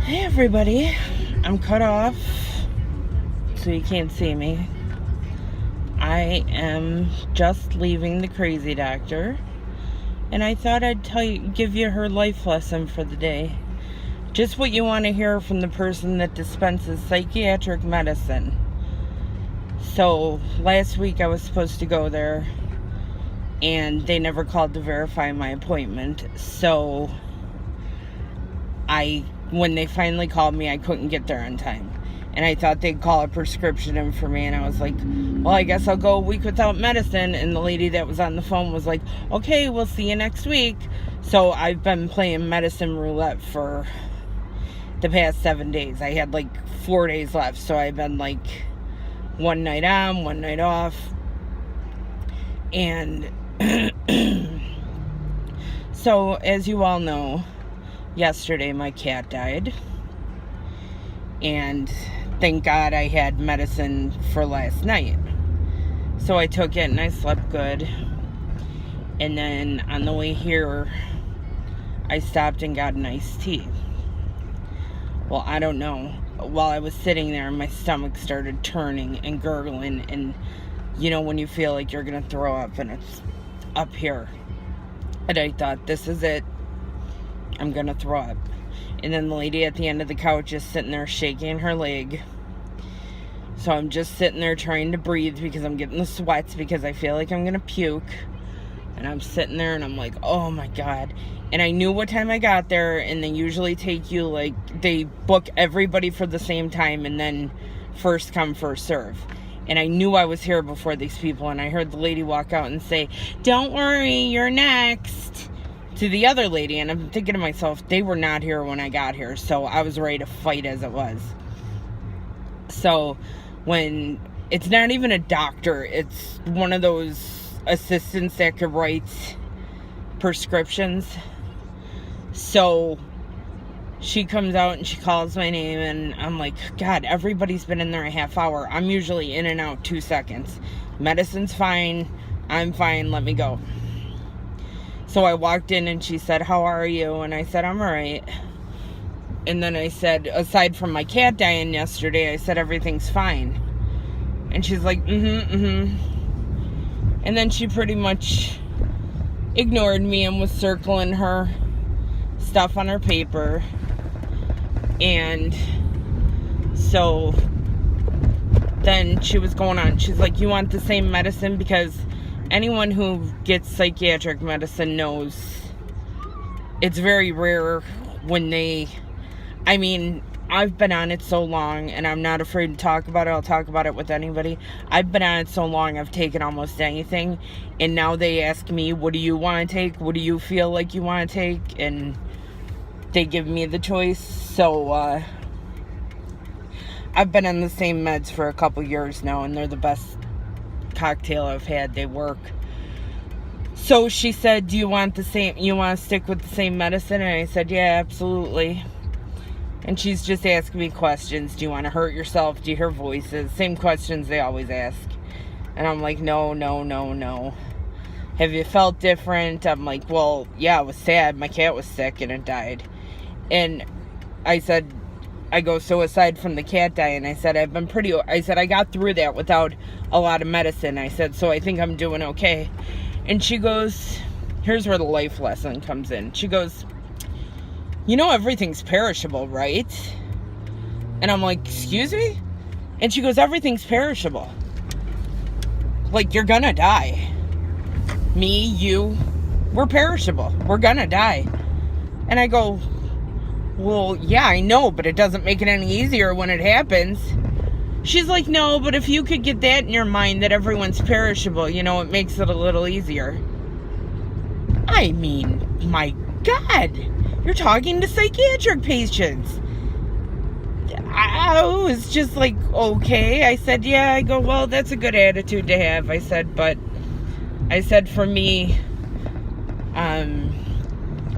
Hey everybody, I'm cut off so you can't see me. I am just leaving the crazy doctor, and I thought I'd give you her life lesson for the day. Just what you want to hear from the person that dispenses psychiatric medicine. So last week I was supposed to go there, and they never called to verify my appointment. So when they finally called me, I couldn't get there on time. And I thought they'd call a prescription in for me. And I was like, well, I guess I'll go a week without medicine. And the lady that was on the phone was like, okay, we'll see you next week. So I've been playing medicine roulette for the past 7 days. I had like 4 days left. So I've been like one night on, one night off. And so as you all know, yesterday my cat died, and thank God I had medicine for last night. So I took it and I slept good. And then on the way here, I stopped and got an iced tea. Well, I don't know. While I was sitting there, my stomach started turning and gurgling, and you know when you feel like you're gonna throw up and it's up here. And I thought, this is it. I'm gonna throw up. And then the lady at the end of the couch is sitting there shaking her leg. So I'm just sitting there trying to breathe because I'm getting the sweats because I feel like I'm gonna puke. And I'm sitting there and I'm like, oh my God. And I knew what time I got there, and they usually take you, like, they book everybody for the same time and then first come, first serve. And I knew I was here before these people, and I heard the lady walk out and say, don't worry, you're next, to the other lady. And I'm thinking to myself, they were not here when I got here, so I was ready to fight as it was. So when it's not even a doctor, it's one of those assistants that could write prescriptions. So she comes out and she calls my name, and I'm like, God, everybody's been in there a half hour. I'm usually in and out 2 seconds. Medicine's fine. I'm fine. Let me go. So I walked in and she said, how are you? And I said, I'm all right. And then I said, aside from my cat dying yesterday, I said, everything's fine. And she's like, And then she pretty much ignored me and was circling her stuff on her paper. And so then she was going on. She's like, you want the same medicine? Because anyone who gets psychiatric medicine knows it's very rare when I've been on it so long, and I'm not afraid to talk about it. I'll talk about it with anybody. I've been on it so long, I've taken almost anything. And now they ask me, what do you want to take? What do you feel like you want to take? And they give me the choice. So I've been on the same meds for a couple years now, and they're the best cocktail I've had. They work. So she said, do you want to stick with the same medicine? And I said, yeah, absolutely. And she's just asking me questions. Do you want to hurt yourself? Do you hear voices? Same questions they always ask. And I'm like, no. Have you felt different? I'm like, well, yeah, I was sad. My cat was sick and it died. And I said, so aside from the cat dying, I said, I got through that without a lot of medicine. I said, so I think I'm doing okay. And she goes, here's where the life lesson comes in. She goes, you know everything's perishable, right? And I'm like, excuse me? And she goes, everything's perishable. Like, you're gonna die. Me, you, we're perishable. We're gonna die. And I go, well, yeah, I know, but it doesn't make it any easier when it happens. She's like, no, but if you could get that in your mind that everyone's perishable, it makes it a little easier. I mean, my God, you're talking to psychiatric patients. I was just like, okay. I said, yeah. I go, well, that's a good attitude to have. I said, for me, I'm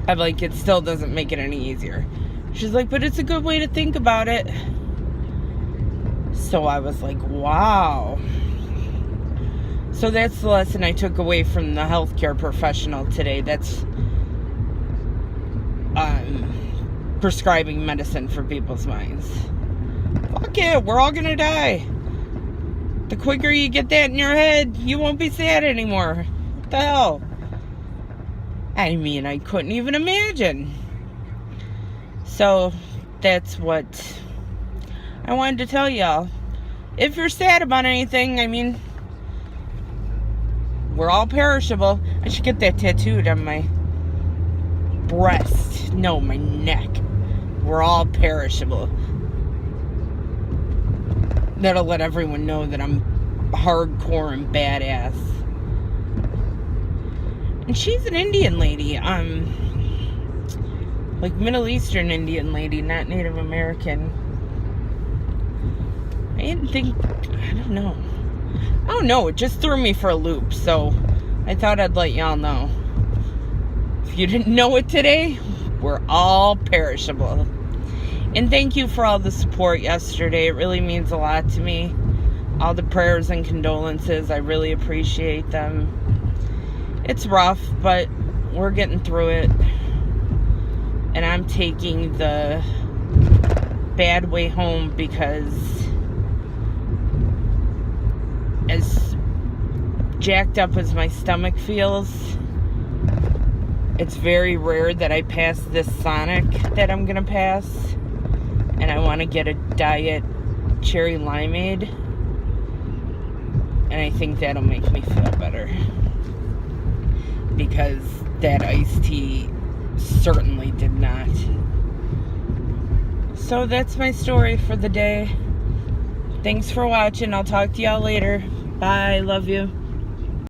like, it still doesn't make it any easier. She's like, but it's a good way to think about it. So I was like, wow. So that's the lesson I took away from the healthcare professional today. That's prescribing medicine for people's minds. Fuck it, we're all gonna die. The quicker you get that in your head, you won't be sad anymore. What the hell? I mean, I couldn't even imagine. So, that's what I wanted to tell y'all. If you're sad about anything, I mean, we're all perishable. I should get that tattooed on my breast. No, my neck. We're all perishable. That'll let everyone know that I'm hardcore and badass. And she's an Indian lady. Like Middle Eastern Indian lady, not Native American. I don't know. It just threw me for a loop. So I thought I'd let y'all know. If you didn't know it today, we're all perishable. And thank you for all the support yesterday. It really means a lot to me. All the prayers and condolences. I really appreciate them. It's rough, but we're getting through it. And I'm taking the bad way home because as jacked up as my stomach feels, it's very rare that I pass this Sonic that I'm going to pass. And I want to get a diet cherry limeade. And I think that'll make me feel better. Because that iced tea certainly did not. So that's my story for the day. Thanks for watching. I'll talk to y'all later. Bye. Love you.